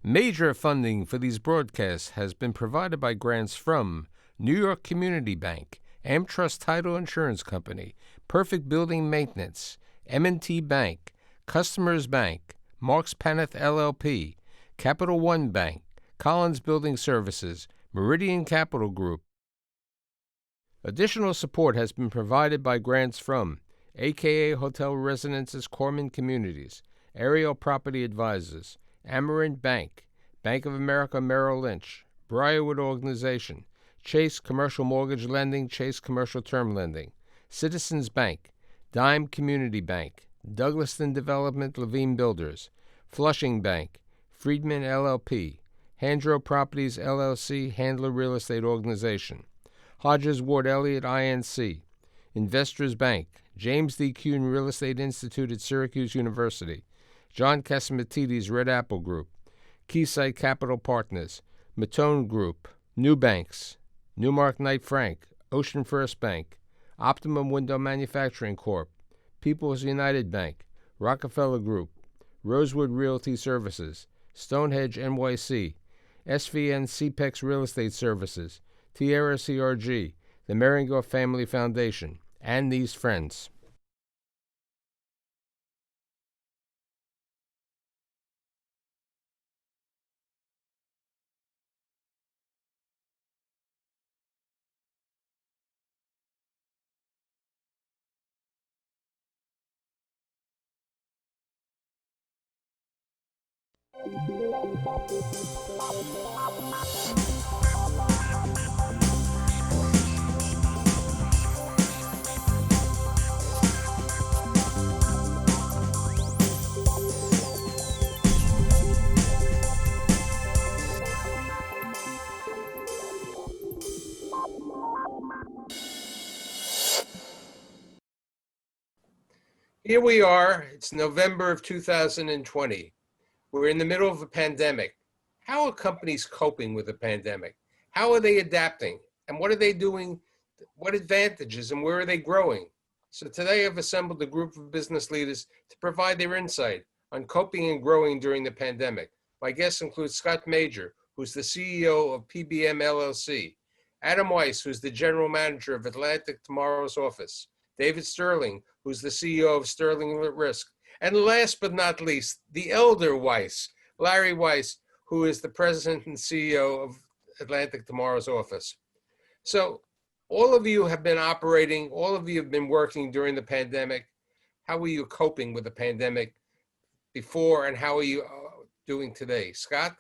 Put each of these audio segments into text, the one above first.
Major funding for these broadcasts has been provided by grants from New York Community Bank, AmTrust Title Insurance Company, Perfect Building Maintenance, M&T Bank, Customers Bank, Marks Paneth LLP, Capital One Bank, Collins Building Services, Meridian Capital Group. Additional support has been provided by grants from AKA Hotel Residences Corman Communities, Ariel Property Advisors, Amarant Bank, Bank of America Merrill Lynch, Briarwood Organization, Chase Commercial Mortgage Lending, Chase Commercial Term Lending, Citizens Bank, Dime Community Bank, Douglaston Development Levine Builders, Flushing Bank, Friedman LLP, Handro Properties LLC, Handler Real Estate Organization, Hodges Ward Elliott INC, Investors Bank, James D. Kuhn Real Estate Institute at Syracuse University, John Casamatides Red Apple Group, Keysight Capital Partners, Matone Group, New Banks, Newmark Knight Frank, Ocean First Bank, Optimum Window Manufacturing Corp., People's United Bank, Rockefeller Group, Rosewood Realty Services, Stonehenge NYC, SVN CPEX Real Estate Services, Tierra CRG, the Meringer Family Foundation, and these friends. Here we are. It's November of 2020. We're in the middle of a pandemic. How are companies coping with the pandemic? How are they adapting? And what are they doing? What advantages and where are they growing? So today I've assembled a group of business leaders to provide their insight on coping and growing during the pandemic. My guests include Scott Major, who's the CEO of PBM LLC, Adam Weiss, who's the general manager of Atlantic Tomorrow's office, David Sterling, who's the CEO of Sterling Risk, and last but not least, the elder Weiss, Larry Weiss, who is the president and CEO of Atlantic Tomorrow's office. So all of you have been operating, all of you have been working during the pandemic. How are you coping with the pandemic before and how are you doing today? Scott,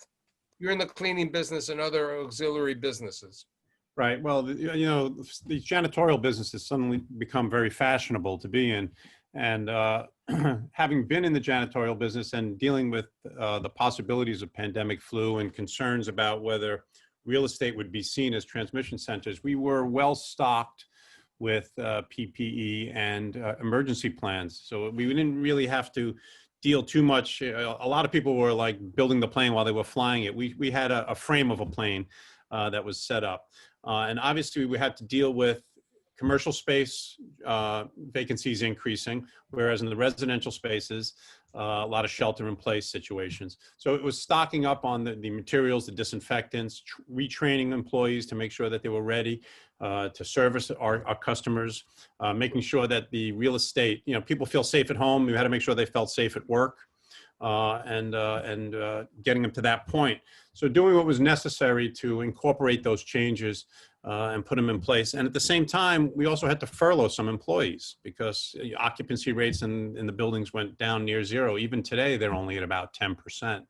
you're in the cleaning business and other auxiliary businesses. Right. Well, the janitorial business has suddenly become very fashionable to be in. And having been in the janitorial business and dealing with the possibilities of pandemic flu and concerns about whether real estate would be seen as transmission centers, we were well stocked with PPE and emergency plans. So we didn't really have to deal too much. A lot of people were like building the plane while they were flying it. We had a frame of a plane that was set up. And obviously we had to deal with commercial space vacancies increasing, whereas in the residential spaces, a lot of shelter-in-place situations. So it was stocking up on the materials, the disinfectants, retraining employees to make sure that they were ready to service our customers, making sure that the real estate, people feel safe at home. We had to make sure they felt safe at work. And getting them to that point. So doing what was necessary to incorporate those changes and put them in place. And at the same time, we also had to furlough some employees because occupancy rates in the buildings went down near zero. Even today, they're only at about 10%.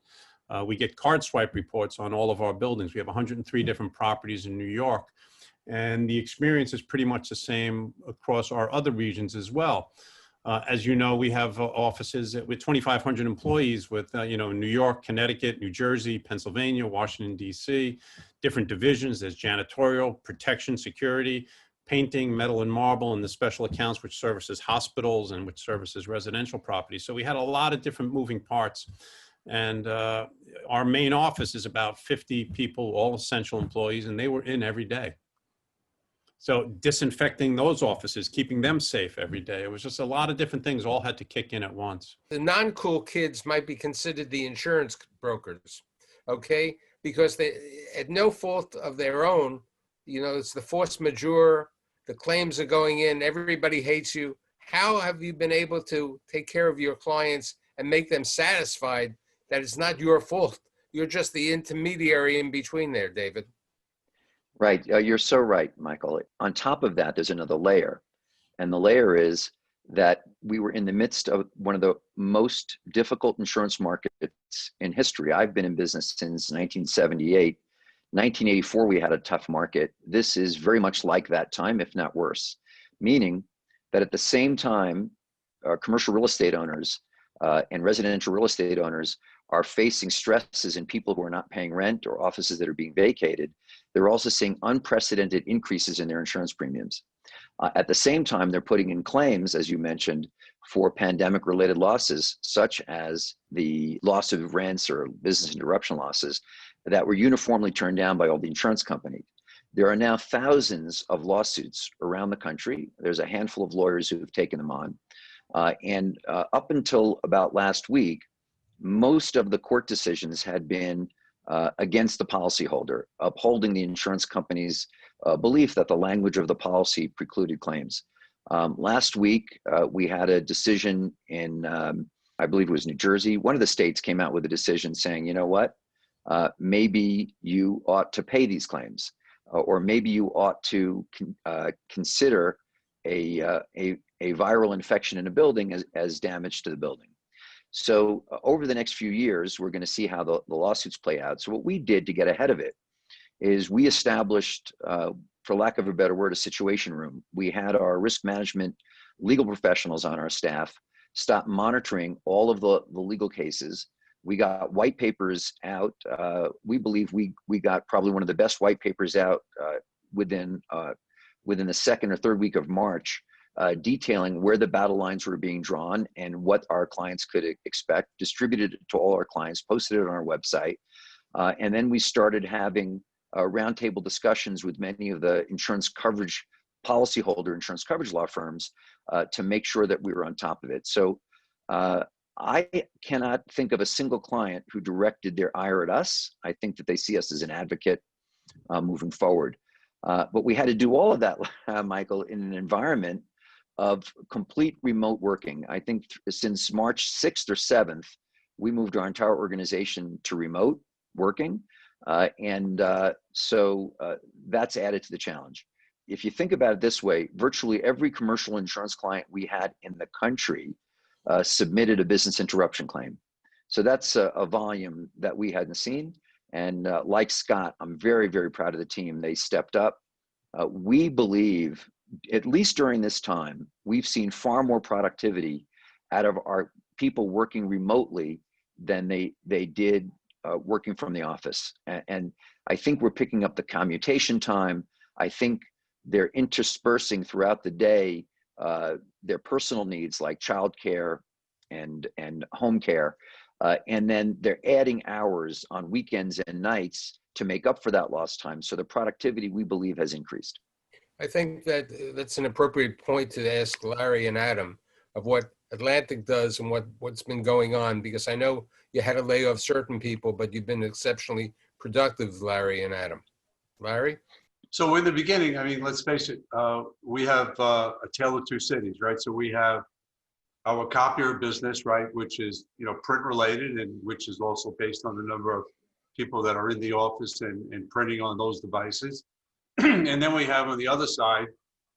We get card swipe reports on all of our buildings. We have 103 different properties in New York. And the experience is pretty much the same across our other regions as well. As you know, we have offices with 2,500 employees with, New York, Connecticut, New Jersey, Pennsylvania, Washington, D.C., different divisions. There's janitorial, protection, security, painting, metal and marble, and the special accounts, which services hospitals and which services residential properties. So we had a lot of different moving parts. And our main office is about 50 people, all essential employees, and they were in every day. So disinfecting those offices, keeping them safe every day. It was just a lot of different things all had to kick in at once. The non-cool kids might be considered the insurance brokers. okay? Because they, at no fault of their own, it's the force majeure, the claims are going in, everybody hates you. How have you been able to take care of your clients and make them satisfied that it's not your fault? You're just the intermediary in between there, David. Right. You're so right, Michael. On top of that, there's another layer. And the layer is that we were in the midst of one of the most difficult insurance markets in history. I've been in business since 1978. 1984, we had a tough market. This is very much like that time, if not worse, meaning that at the same time, commercial real estate owners and residential real estate owners are facing stresses in people who are not paying rent or offices that are being vacated. They're also seeing unprecedented increases in their insurance premiums. At the same time, they're putting in claims, as you mentioned, for pandemic-related losses, such as the loss of rents or business interruption losses that were uniformly turned down by all the insurance companies. There are now thousands of lawsuits around the country. There's a handful of lawyers who have taken them on. And up until about last week, most of the court decisions had been against the policyholder, upholding the insurance company's belief that the language of the policy precluded claims. Last week, we had a decision in, I believe it was New Jersey. One of the states came out with a decision saying, you know what, maybe you ought to pay these claims, or maybe you ought to consider a viral infection in a building as damage to the building. So over the next few years, we're going to see how the lawsuits play out. So what we did to get ahead of it is we established, for lack of a better word, a situation room. We had our risk management legal professionals on our staff stop monitoring all of the legal cases. We got white papers out. We believe we got probably one of the best white papers out within the second or third week of March, detailing where the battle lines were being drawn and what our clients could expect, distributed it to all our clients, posted it on our website. And then we started having roundtable discussions with many of the insurance coverage policyholder insurance coverage law firms to make sure that we were on top of it. So I cannot think of a single client who directed their ire at us. I think that they see us as an advocate moving forward. But we had to do all of that, Michael, in an environment of complete remote working. I think since March 6th or 7th, we moved our entire organization to remote working. So that's added to the challenge. If you think about it this way, virtually every commercial insurance client we had in the country submitted a business interruption claim. So that's a volume that we hadn't seen. And like Scott, I'm very, very proud of the team. They stepped up. We believe, at least during this time, we've seen far more productivity out of our people working remotely than they did working from the office. And I think we're picking up the commutation time. I think they're interspersing throughout the day their personal needs like childcare and home care. And then they're adding hours on weekends and nights to make up for that lost time. So the productivity, we believe, has increased. I think that that's an appropriate point to ask Larry and Adam of what Atlantic does and what's been going on, because I know you had to lay off certain people, but you've been exceptionally productive, Larry and Adam. Larry? So in the beginning, I mean, let's face it, we have a tale of two cities, right? So we have our copier business, right, which is, print related, and which is also based on the number of people that are in the office and printing on those devices. And then we have on the other side,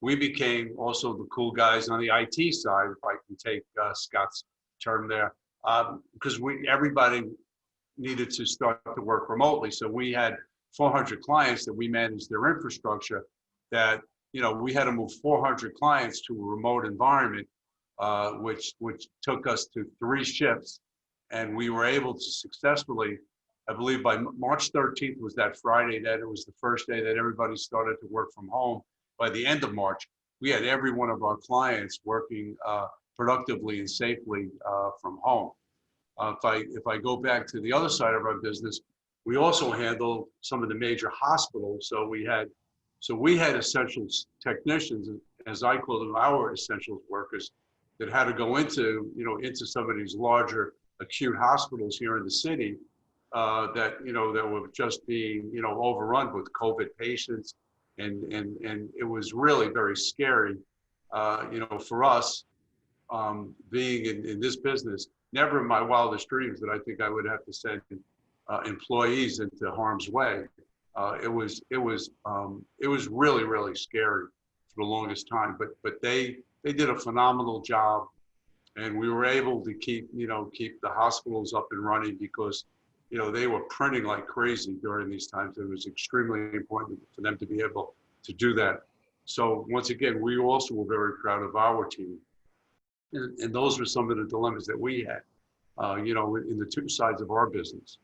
we became also the cool guys on the IT side, if I can take Scott's term there, because everybody needed to start to work remotely. So we had 400 clients that we managed their infrastructure that, we had to move 400 clients to a remote environment, which took us to 3 shifts. And we were able to successfully, I believe by March 13th was that Friday, that it was the first day that everybody started to work from home. By the end of March, we had every one of our clients working productively and safely from home. If I go back to the other side of our business, we also handle some of the major hospitals. So we had essentials technicians, as I call them, our essentials workers, that had to go into some of these larger acute hospitals here in the city that, that were just being, overrun with COVID patients. And it was really very scary, for us, being in this business. Never in my wildest dreams that I think I would have to send employees into harm's way. It was really, really scary for the longest time, but they did a phenomenal job, and we were able to keep the hospitals up and running because, they were printing like crazy during these times. It was extremely important for them to be able to do that. So once again, we also were very proud of our team. And those were some of the dilemmas that we had, in the two sides of our business.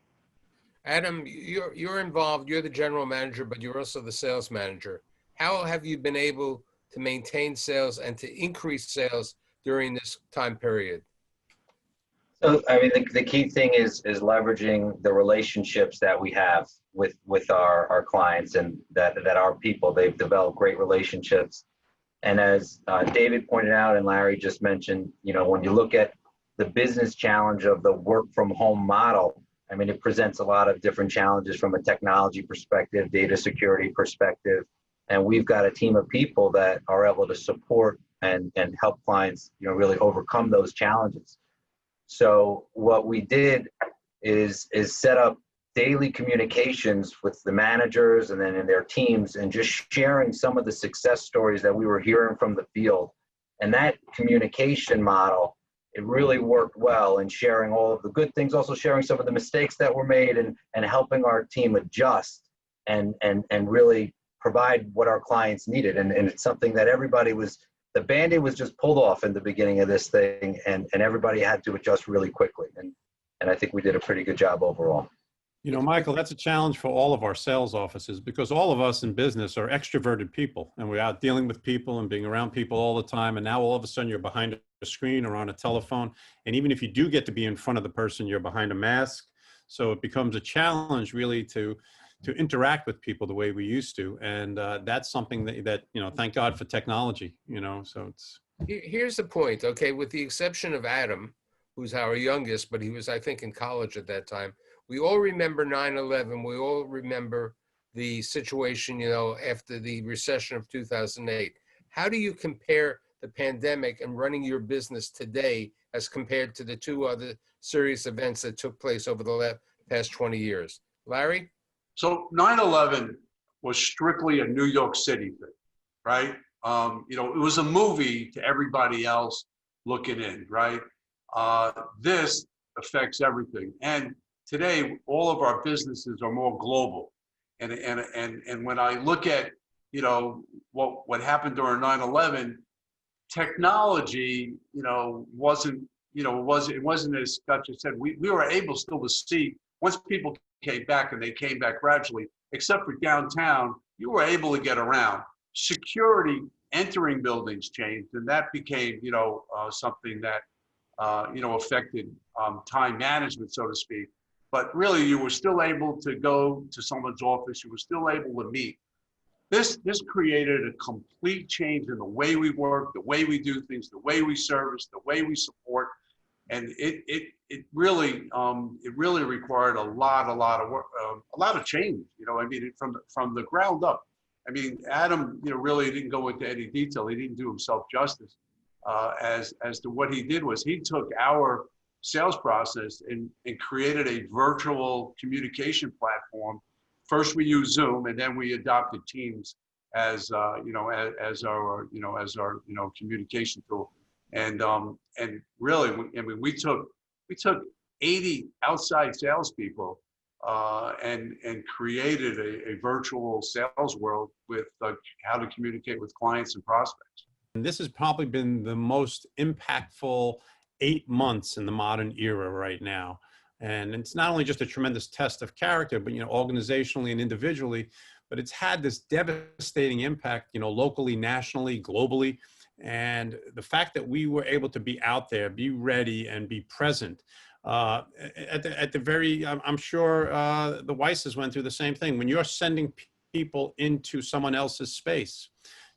Adam, you're involved. You're the general manager, but you're also the sales manager. How have you been able to maintain sales and to increase sales during this time period? So, I mean, the key thing is leveraging the relationships that we have with our clients, and that our people, they've developed great relationships. And as David pointed out and Larry just mentioned, when you look at the business challenge of the work from home model, I mean, it presents a lot of different challenges from a technology perspective, data security perspective. And we've got a team of people that are able to support and help clients, really overcome those challenges. So what we did is set up daily communications with the managers and then in their teams, and just sharing some of the success stories that we were hearing from the field. And that communication model, it really worked well in sharing all of the good things, also sharing some of the mistakes that were made, and helping our team adjust and really provide what our clients needed. And it's something that the Band-Aid was just pulled off in the beginning of this thing, and everybody had to adjust really quickly. And I think we did a pretty good job overall. Michael, that's a challenge for all of our sales offices, because all of us in business are extroverted people, and we're out dealing with people and being around people all the time. And now all of a sudden you're behind a screen or on a telephone. And even if you do get to be in front of the person, you're behind a mask. So it becomes a challenge really to interact with people the way we used to. And that's something that, thank God for technology, so it's. Here's the point, okay, with the exception of Adam, who's our youngest, but he was, I think, in college at that time. We all remember 9/11. We all remember the situation, after the recession of 2008. How do you compare the pandemic and running your business today as compared to the two other serious events that took place over the past 20 years? Larry? So 9/11 was strictly a New York City thing, right? It was a movie to everybody else looking in, right? This affects everything. And today, all of our businesses are more global. And when I look at, what happened during 9/11, technology, wasn't, it wasn't as Scott just said. We were able still to see, once people came back, and they came back gradually, except for downtown, you were able to get around. Security entering buildings changed, and that became, something that, affected time management, so to speak. But really, you were still able to go to someone's office. You were still able to meet. This created a complete change in the way we work, the way we do things, the way we service, the way we support. And it really required a lot of work, a lot of change. From the ground up. Adam, really didn't go into any detail. He didn't do himself justice as to what he did. Was he took our sales process and created a virtual communication platform. First, we used Zoom, and then we adopted Teams as our communication tool. And really, we took 80 outside salespeople and created a virtual sales world with how to communicate with clients and prospects. And this has probably been the most impactful 8 months in the modern era right now. And it's not only just a tremendous test of character, but, organizationally and individually, but it's had this devastating impact, locally, nationally, globally. And the fact that we were able to be out there, be ready, and be present at the very, I'm sure the Weisses went through the same thing. When you're sending people into someone else's space,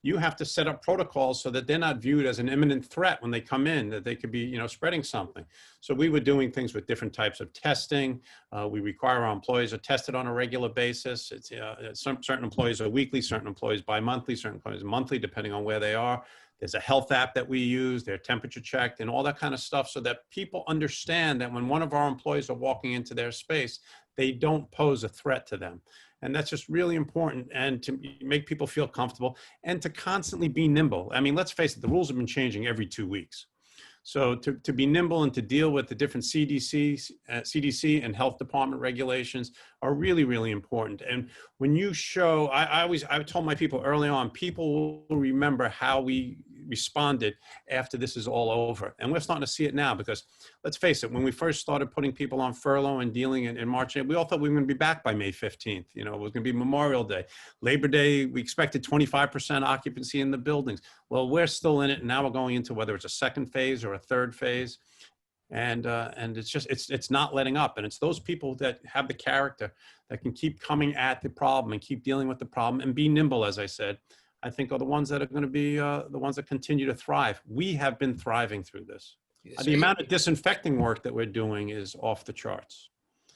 you have to set up protocols so that they're not viewed as an imminent threat when they come in, that they could be, spreading something. So we were doing things with different types of testing. We require our employees are tested on a regular basis. It's certain employees are weekly, certain employees bi-monthly, certain employees monthly, depending on where they are. There's a health app that we use, they're temperature checked and all that kind of stuff, so that people understand that when one of our employees are walking into their space, they don't pose a threat to them. And that's just really important, and to make people feel comfortable and to constantly be nimble. I mean, let's face it, the rules have been changing every 2 weeks. So to be nimble and to deal with the different CDC and health department regulations are really, really important. And when you show, I told my people early on, people will remember how we responded after this is all over. And we're starting to see it now, because let's face it, when we first started putting people on furlough and dealing in March, we all thought we were going to be back by May 15th. It was going to be Memorial Day. Labor Day, we expected 25% occupancy in the buildings. Well, we're still in it, and now we're going into whether it's a second phase or a third phase. And it's not letting up. And it's those people that have the character that can keep coming at the problem and keep dealing with the problem and be nimble, as I said, I think are the ones that are going to be the ones that continue to thrive. We have been thriving through this. The amount of disinfecting work that we're doing is off the charts.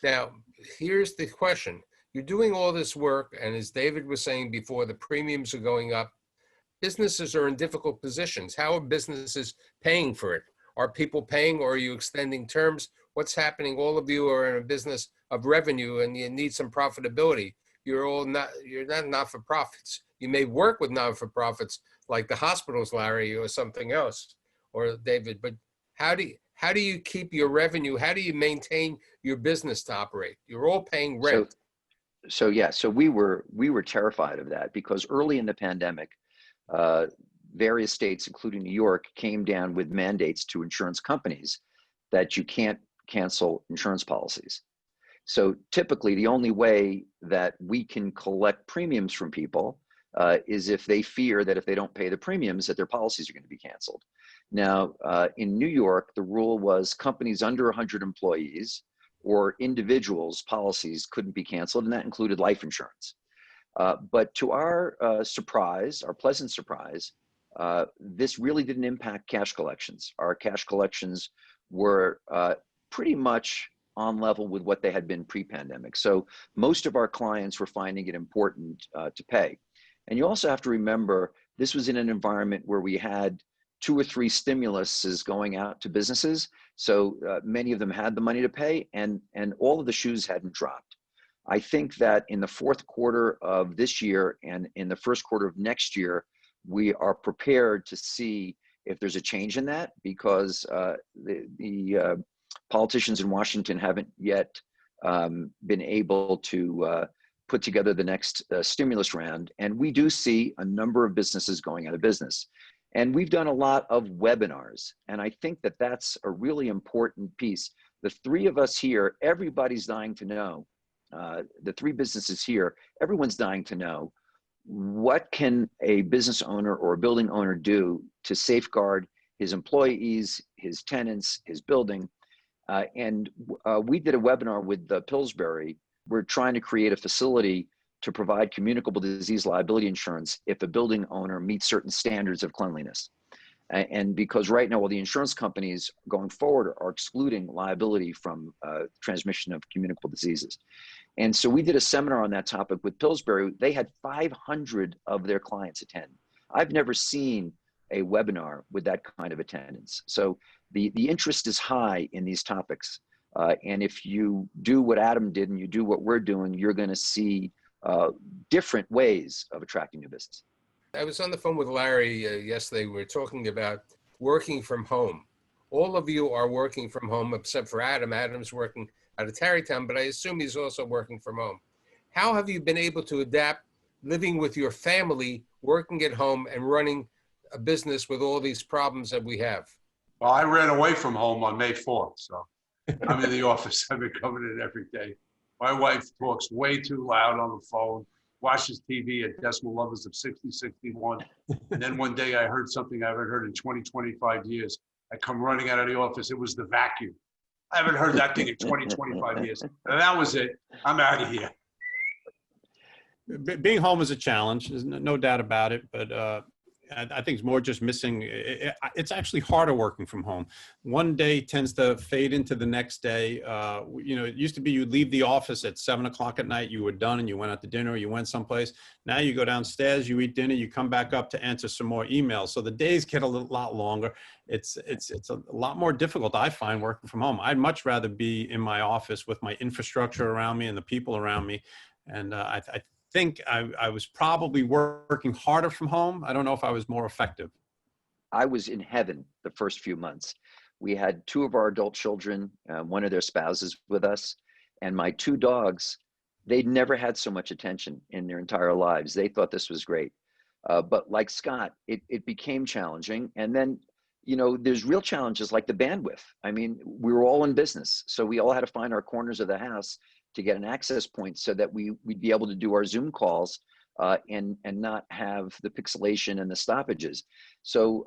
Now, here's the question. You're doing all this work, and as David was saying before, the premiums are going up. Businesses are in difficult positions. How are businesses paying for it? Are people paying, or are you extending terms? What's happening? All of you are in a business of revenue, and you need some profitability. You're not not-for-profits. You may work with not-for-profits like the hospitals, Larry, or something else, or David, but how do you keep your revenue? How do you maintain your business to operate? You're all paying rent. So we were terrified of that, because early in the pandemic, various states, including New York, came down with mandates to insurance companies that you can't cancel insurance policies. So typically, the only way that we can collect premiums from people is if they fear that if they don't pay the premiums, that their policies are going to be canceled. Now, in New York, the rule was companies under 100 employees or individuals' policies couldn't be canceled, and that included life insurance. But to our surprise, our pleasant surprise, this really didn't impact cash collections. Our cash collections were pretty much on level with what they had been pre-pandemic. So most of our clients were finding it important to pay. And you also have to remember, this was in an environment where we had 2 or 3 stimuluses going out to businesses. So many of them had the money to pay, and all of the shoes hadn't dropped. I think that in the fourth quarter of this year and in the first quarter of next year, we are prepared to see if there's a change in that, because the politicians in Washington haven't yet been able to put together the next stimulus round. And we do see a number of businesses going out of business. And we've done a lot of webinars. And I think that that's a really important piece. The 3 of us here, everybody's dying to know, the 3 businesses here, everyone's dying to know, what can a business owner or a building owner do to safeguard his employees, his tenants, his building. And we did a webinar with Pillsbury. We're trying to create a facility to provide communicable disease liability insurance if a building owner meets certain standards of cleanliness. And because right now, all the insurance companies going forward are excluding liability from transmission of communicable diseases. And so we did a seminar on that topic with Pillsbury. They had 500 of their clients attend. I've never seen a webinar with that kind of attendance. So the interest is high in these topics. And if you do what Adam did and you do what we're doing, you're going to see different ways of attracting new business. I was on the phone with Larry yesterday. We were talking about working from home. All of you are working from home except for Adam. Adam's working out of Tarrytown, but I assume he's also working from home. How have you been able to adapt living with your family, working at home, and running a business with all these problems that we have? Well, I ran away from home on May 4th, so I'm in the office. I've been coming in every day. My wife talks way too loud on the phone, watches TV at decimal levels of 60, 61. And then one day I heard something I haven't heard in 20, 25 years. I come running out of the office. It was the vacuum. I haven't heard that thing in 20, 25 years. And that was it. I'm out of here. Being home is a challenge. There's no doubt about it. But I think it's more just missing. It's actually harder working from home. One day tends to fade into the next day. You know, it used to be you'd leave the office at 7 o'clock at night, you were done and you went out to dinner, or you went someplace. Now you go downstairs, you eat dinner, you come back up to answer some more emails. So the days get a lot longer. It's a lot more difficult, I find, working from home. I'd much rather be in my office with my infrastructure around me and the people around me. And I think I was probably working harder from home. I don't know if I was more effective. I was in heaven the first few months. We had two of our adult children, one of their spouses with us, and my two dogs. They'd never had so much attention in their entire lives. They thought this was great. But like Scott, it became challenging. And then, you know, there's real challenges like the bandwidth. I mean, we were all in business, so we all had to find our corners of the house to get an access point so that we'd be able to do our Zoom calls and not have the pixelation and the stoppages. So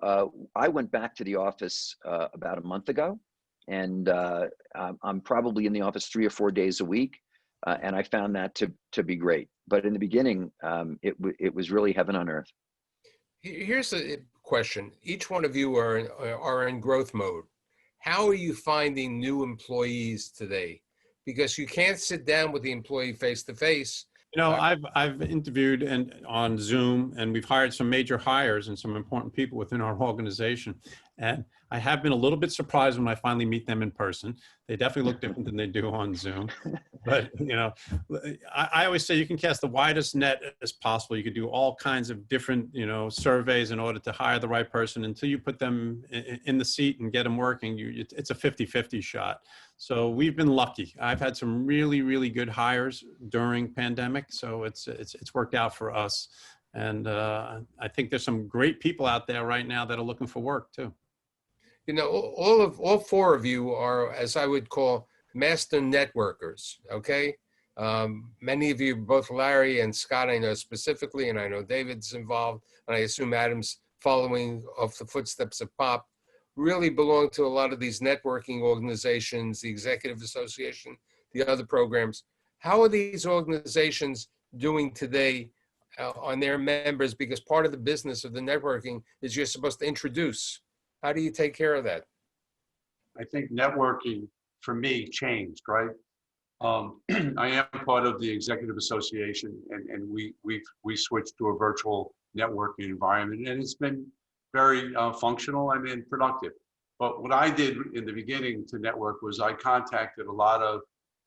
I went back to the office about a month ago, and I'm probably in the office 3 or 4 days a week, and I found that to be great. But in the beginning, it was really heaven on earth. Here's a question. Each one of you are in growth mode. How are you finding new employees today? Because you can't sit down with the employee face to face. You know, I've interviewed on Zoom, and we've hired some major hires and some important people within our organization. And I have been a little bit surprised when I finally meet them in person. They definitely look different than they do on Zoom. But, you know, I always say you can cast the widest net as possible. You could do all kinds of different, you know, surveys in order to hire the right person. Until you put them in the seat and get them working, it's a 50-50 shot. So we've been lucky. I've had some really, really good hires during pandemic. So it's worked out for us. And I think there's some great people out there right now that are looking for work too. You know, all four of you are, as I would call, master networkers, okay? Many of you, both Larry and Scott, I know specifically, and I know David's involved, and I assume Adam's following off the footsteps of Pop, really belong to a lot of these networking organizations, the Executive Association, the other programs. How are these organizations doing today on their members? Because part of the business of the networking is you're supposed to introduce. How do you take care of that? I think networking for me changed, right? I am part of the Executive Association, and we switched to a virtual networking environment, and it's been very functional and productive. But what I did in the beginning to network was I contacted a lot of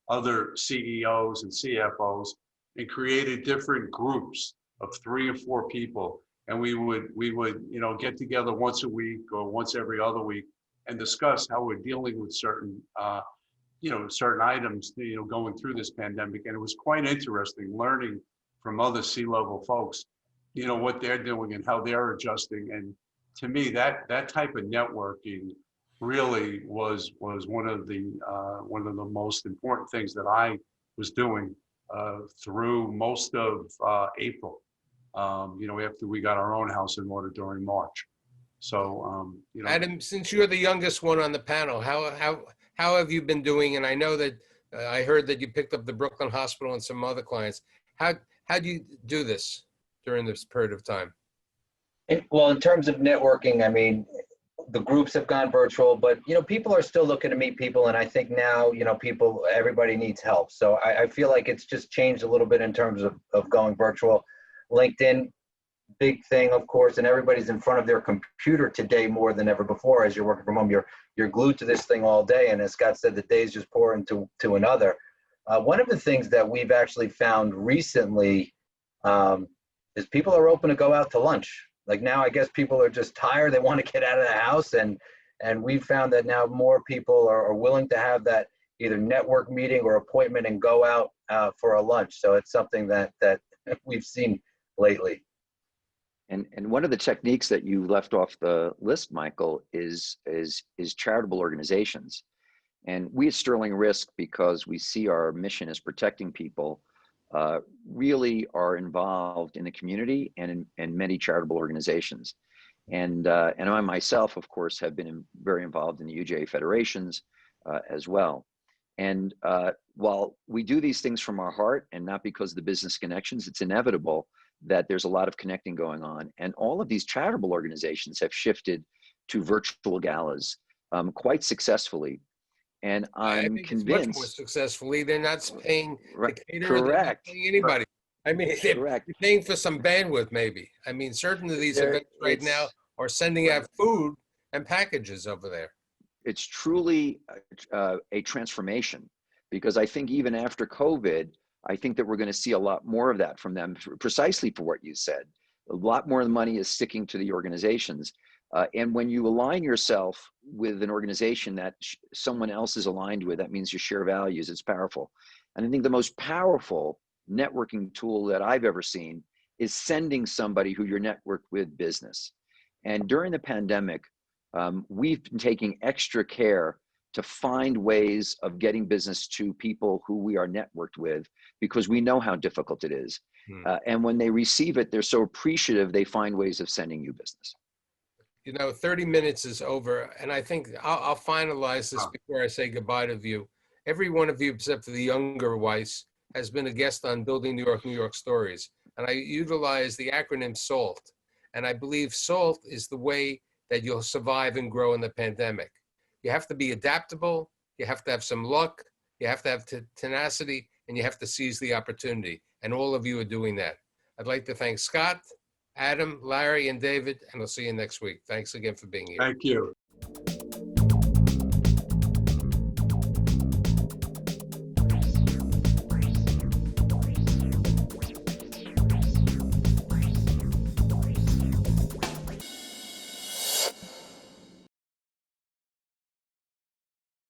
other CEOs and CFOs and created different groups of 3 or 4 people. And we would, you know, get together once a week or once every other week and discuss how we're dealing with certain, you know, certain items, you know, going through this pandemic. And it was quite interesting learning from other C-level folks, you know, what they're doing and how they're adjusting. And to me, that type of networking really was one of the most important things that I was doing through most of April. You know, after we got our own house in order during March. So, you know, Adam, since you're the youngest one on the panel, how have you been doing? And I know that I heard that you picked up the Brooklyn Hospital and some other clients. How do you do this during this period of time? Well, in terms of networking, I mean, the groups have gone virtual, but, you know, people are still looking to meet people. And I think now, you know, everybody needs help. So I feel like it's just changed a little bit in terms of going virtual. LinkedIn, big thing, of course, and everybody's in front of their computer today more than ever before. As you're working from home, you're glued to this thing all day. And as Scott said, the days just pour into another. One of the things that we've actually found recently is people are open to go out to lunch. Like now, I guess people are just tired. They want to get out of the house. And we've found that now more people are willing to have that either network meeting or appointment and go out for a lunch. So it's something that we've seen lately. And one of the techniques that you left off the list, Michael, is charitable organizations. And we at Sterling Risk, because we see our mission as protecting people, really are involved in the community and in many charitable organizations. And I myself, of course, have been very involved in the UJA federations as well. And while we do these things from our heart and not because of the business connections, it's inevitable that there's a lot of connecting going on. And all of these charitable organizations have shifted to virtual galas quite successfully. And I I'm think it's much more convinced, successfully. They're not paying the right, caterer, they're not correct, paying anybody. I mean, they're correct. paying for some bandwidth, maybe. I mean, certain of these There, events right now it's, are sending right. out food and packages over there. It's truly a transformation, because I think even after COVID, I think that we're going to see a lot more of that from them, precisely for what you said. A lot more of the money is sticking to the organizations. And when you align yourself with an organization that someone else is aligned with, that means you share values, it's powerful. And I think the most powerful networking tool that I've ever seen is sending somebody who you're networked with business. And during the pandemic, we've been taking extra care to find ways of getting business to people who we are networked with, because we know how difficult it is. And when they receive it, they're so appreciative, they find ways of sending you business. You know, 30 minutes is over, and I think I'll finalize this before I say goodbye to you. Every one of you, except for the younger Weiss, has been a guest on Building New York Stories. And I utilize the acronym SALT. And I believe SALT is the way that you'll survive and grow in the pandemic. You have to be adaptable, you have to have some luck, you have to have tenacity, and you have to seize the opportunity. And all of you are doing that. I'd like to thank Scott, Adam, Larry, and David, and I'll see you next week. Thanks again for being here. Thank you.